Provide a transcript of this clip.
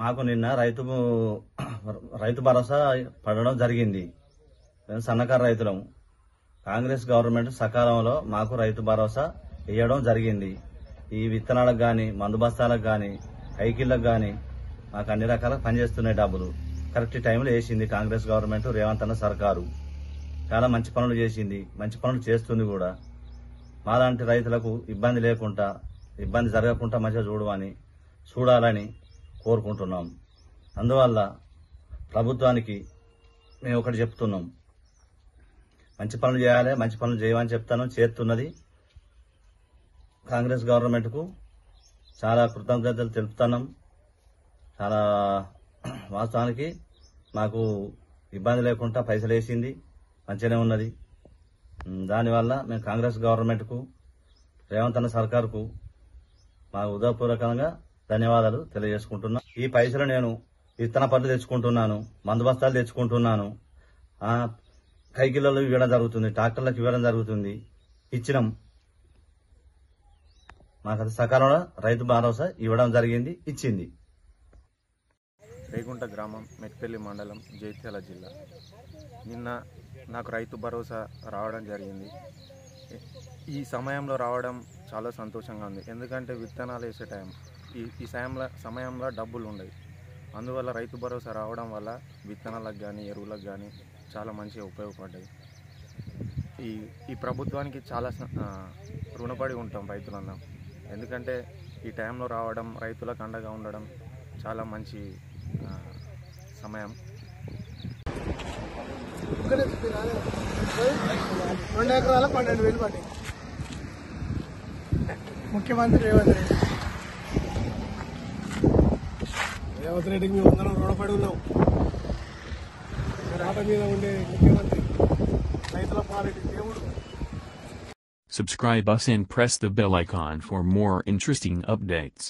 మాకు నిన్న రైతు భరోసా పడడం జరిగింది. మేము సన్నకారు రైతులము. కాంగ్రెస్ గవర్నమెంట్ సకాలంలో మాకు రైతు భరోసా ఇవ్వడం జరిగింది. ఈ విత్తనాలకు గాని, మందు బస్తాలకు గాని, కైకిళ్లకు గాని మాకు అన్ని రకాలుగా పనిచేస్తున్నాయి. డబ్బులు కరెక్ట్ టైంలో వేసింది కాంగ్రెస్ గవర్నమెంట్, రేవంత్ అన్న సర్కారు. చాలా మంచి పనులు చేసింది, మంచి పనులు చేస్తుంది కూడా. మాలాంటి రైతులకు ఇబ్బంది లేకుండా, ఇబ్బంది జరగకుండా మంచిగా చూడాలని కోరుకుంటున్నాం. అందువల్ల ప్రభుత్వానికి మేము ఒకటి చెప్తున్నాం, మంచి పనులు చేయాలి, మంచి పనులు చేయమని చెప్తాను. చేస్తున్నది. కాంగ్రెస్ గవర్నమెంట్కు చాలా కృతజ్ఞతలు తెలుపుతున్నాం. చాలా వాస్తవానికి మాకు ఇబ్బంది లేకుండా పైసలు వేసింది, మంచిగానే ఉన్నది. దానివల్ల మేము కాంగ్రెస్ గవర్నమెంట్కు, రేవంత్ అన్న సర్కారుకు మా హృదయపూర్వకంగా ధన్యవాదాలు తెలియజేసుకుంటున్నాం. ఈ పైసలు నేను విత్తన పనులు తెచ్చుకుంటున్నాను, మందు బస్తాలు తెచ్చుకుంటున్నాను, కైకిళ్ళలో ఇవ్వడం జరుగుతుంది, ట్రాక్టర్లకు ఇవ్వడం జరుగుతుంది. ఇచ్చినాం. మాకు అది సకాలంలో రైతు భరోసా ఇవ్వడం జరిగింది, ఇచ్చింది. రేగుంట గ్రామం, మెట్పల్లి మండలం, జైత్యాల జిల్లా. నిన్న నాకు రైతు భరోసా రావడం జరిగింది. ఈ సమయంలో రావడం చాలా సంతోషంగా ఉంది. ఎందుకంటే విత్తనాలు వేసే టైం ఈ సమయంలో డబ్బులు ఉండవు. అందువల్ల రైతు భరోసా రావడం వల్ల విత్తనాలకు కానీ, ఎరువులకు కానీ చాలా మంచిగా ఉపయోగపడ్డాయి. ఈ ప్రభుత్వానికి చాలా రుణపడి ఉంటాం రైతులందరం. ఎందుకంటే ఈ టైంలో రావడం, రైతులకు అండగా ఉండడం చాలా మంచి సమయం. 2 ఎకరాల 12,000 పడ్డాయి. ముఖ్యమంత్రి రేవంత్ రెడ్డికి మేము అందరం రుణపడి ఉన్నాం. రాత మీద ఉండే ముఖ్యమంత్రి, రైతుల పాలిటి దేవుడు. Subscribe us and press the bell icon for more interesting updates.